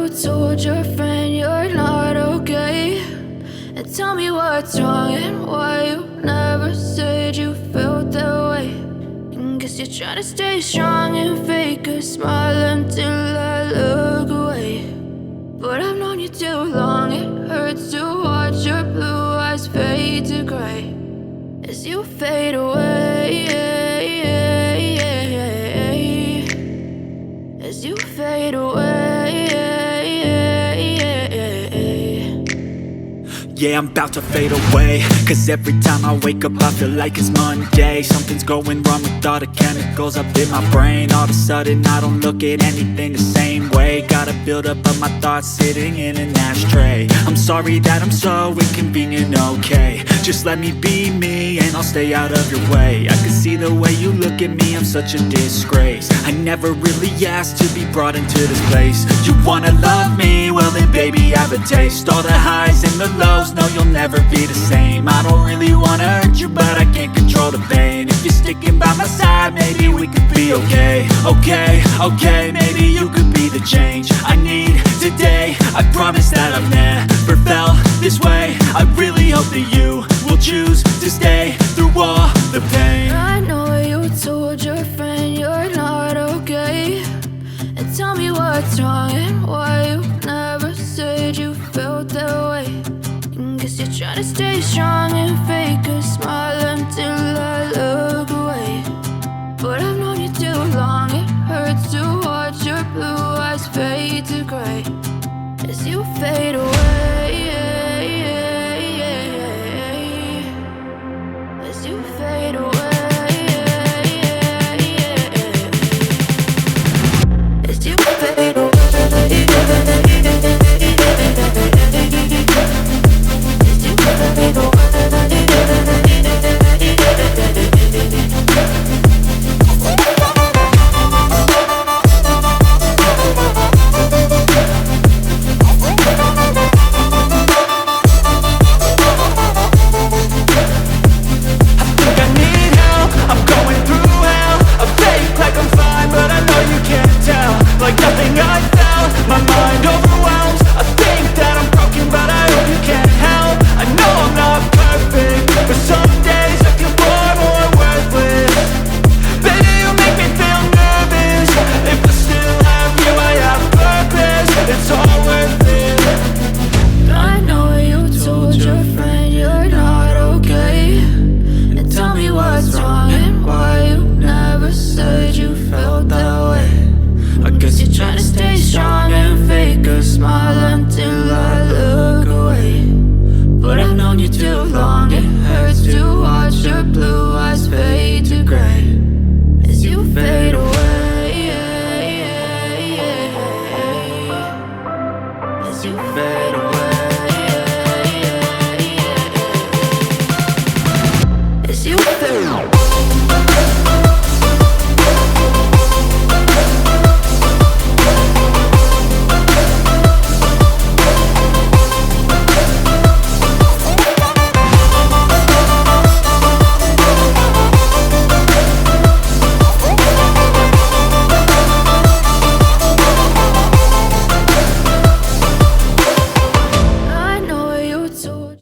told your friend you're not okay, and tell me what's wrong and why you never said you felt that way. And guess you're trying to stay strong and fake a smile until I look away. But I've known you too long, it hurts to watch your blue eyes fade to gray as you fade away, as you fade away. Yeah, I'm about to fade away, cause every time I wake up I feel like it's Monday. Something's going wrong with all the chemicals up in my brain. All of a sudden I don't look at anything the same way. Got a build-up of my thoughts sitting in an ashtray. I'm sorry that I'm so inconvenient, okay. Just let me be me and I'll stay out of your way. I can see the way you look at me, I'm such a disgrace. I never really asked to be brought into this place. You wanna love me? Well then baby have a taste. All the highs and the lows, no, you'll never be the same. I don't really wanna hurt you, but I can't control the pain. If you're sticking by my side, maybe we could be okay. Okay, maybe you could be the change I need today. I promise that I've never felt this way. I really hope that you will choose to stay through all the pain. I know you told your friend you're not okay, and tell me what's wrong and why you never said you felt that way. Guess you're trying to stay strong and fake a smile until I look away. But I've known you too long, it hurts to watch your blue eyes fade to gray as you fade away, as you fade away, as you fade away. Like nothing I felt, my mind overwhelmed.